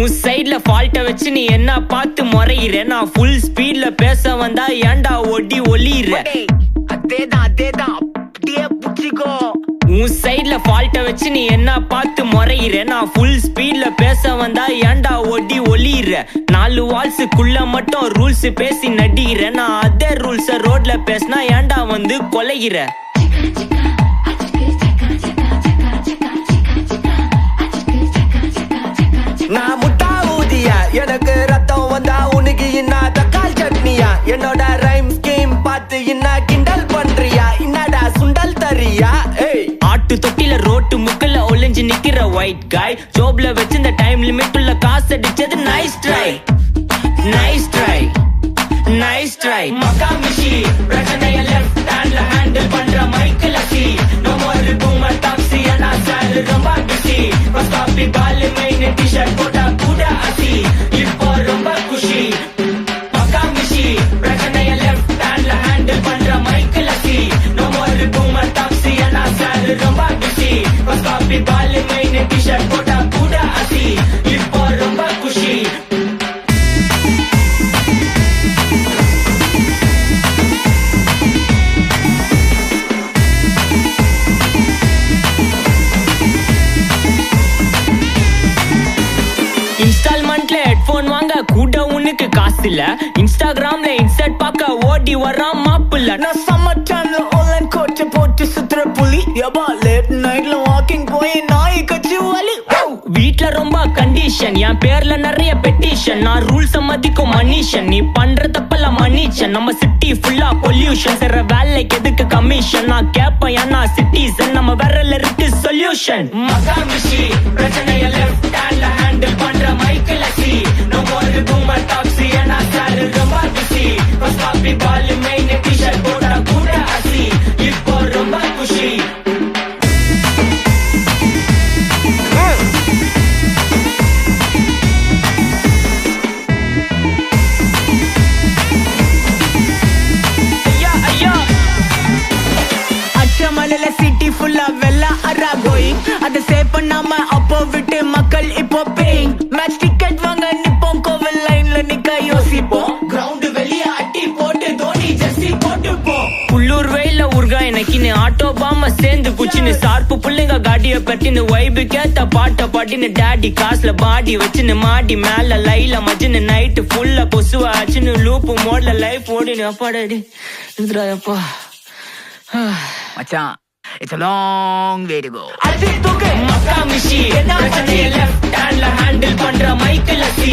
உன் சைட்ல ஃபால்ட்ட வச்சு நீ என்ன பார்த்து முறையிற நான் ஃபுல் ஸ்பீட்ல பேச வந்தா ஏன்டா ஒடி ஒளியிற அதேதான் அப்படியே புடிச்சிக்கோ உன் சைட்ல ஃபால்ட்ட வச்சு நீ என்ன பார்த்து முறையிற நான் ஃபுல் ஸ்பீட்ல பேச வந்தா ஏன்டா ஒடி ஒளியிற 4 வால்ஸுக்குள்ள மட்டும் ரூல்ஸ் பேசி நடிகிற நான் அதே ரூல்ஸ ரோட்ல பேசினா ஏன்டா வந்து கொலைகிற நான் முட்டா ஊதியா எனக்கு ரத்தம் வந்தா உனக்கு என்ன தக்காளி சட்னியா என்னோட ரைம் ஸ்கீம் பார்த்து என்ன கிண்டல் பண்றியா என்னடா சுண்டல் தரியா ஆட்டு தொட்டில ரோட்டு முக்கல ஒளிஞ்சு நிக்கிற ஒயிட் காய் ஜோப்ல வச்சு இந்த டைம் லிமிட் உள்ள காசு அடிச்சது nice try nice try nice try மக்கா மிஷி பிரச்சனைய லெஃப்ட் ஹேண்ட்ல ஹேண்டில் பண்ற மைக்கேல் அசி no more boomer taxi انا sir ரொம்ப பிஸி பஸ் காப்பி பால் மெயின் டி-ஷர்ட் போட்டா கூட அசி இப்போ ரொம்ப குஷி மக்கா மிஷி பிரச்சனைய லெஃப்ட் ஹேண்ட்ல ஹேண்டில் பண்ற மைக்கேல் அசி no more boomer taxi انا sir ரொம்ப பிஸி பஸ் காப்பி பால் மெயின் டி-ஷர்ட் போட்டா கூட அசி இப்போ ரொம்ப குஷி இன்ஸ்டால்மெண்ட்ல ஹெட்போன் வாங்க கூட உனக்கு காசு இல்ல இன்ஸ்டாகிராம்ல இன்ஸ்டர்ட் பார்க்க ஓடி வரான் மாப்பிள்ள நான் சம்மர் டைம்ல ஆன்லைன் கோட் போட்டு சுத்துற புலி யபா லேட் நைட்ல வாக்கிங் போய் நாய் கச்சி வலி வீட்ல ரொம்ப கண்டிஷன் என் பேர்ல நிறைய பெட்டிஷன் நான் ரூல்ஸ் மதிக்கும் மனிஷன் நீ பண்ற தப்பெல்லாம் மன்னிச்சன் நம்ம சிட்டி ஃபுல்லா பொல்யூஷன் செய்ற வேலைக்கு எதுக்கு கமிஷன் நான் கேப்பேன் ஏன்னா சிட்டிசன் நம்ம விரல்ல இருக்கு சொல்யூஷன் மகாமிஷி பிரச்சனைய லெஃப்ட் ஹேண்ட்ல ஹேண்டில் பண்ற மைக்கேல் அசி no more boomer taxi انا sir ரொம்ப பிஸி பஸ் காப்பி பால் மெயின் டி-ஷர்ட் போட்டா கூட அசி இப்போ ரொம்ப குஷி அச்சமலையில சிட்டி ஃபுல்லா வெள்ளா அரா கோயிங் அதை சேவ் பண்ணாம அப்போ விட்டு மக்கள் இப்போ பேயிங் மேட்ச் டிக்கெட் வாங்க நிப்போம் கோவில் லைன்ல நிக்க யோசிப்போம் கிரவுண்ட் வெளிய அட்டி போட்டு தோனி ஜெர்சி போட்டு போ புள்ளூர் வெயில உருகா எனக்குன்னு ஆட்டோ பாம சேர்ந்து குச்சின்னு சார்பு புள்ளைங்க காடிய பட்டின்னு வைபு கேத்த பாட்ட பாட்டின்னு டாடி காசுல பாடி வச்சுன்னு மாடி மேல லைல மஜின்னு நைட்டு ஃபுல்லா கொசுவா ஆச்சுன்னு லூப்பு மோட்ல லைஃப் ஓடினு அப்பாடாடி இதுராயப்பா மச்சான் it's a long way to go மக்கா மிஷி பிரச்சனைய லெஃப்ட் ஹேண்ட்ல ஹேண்டில் பண்ற மைக்கேல் அசி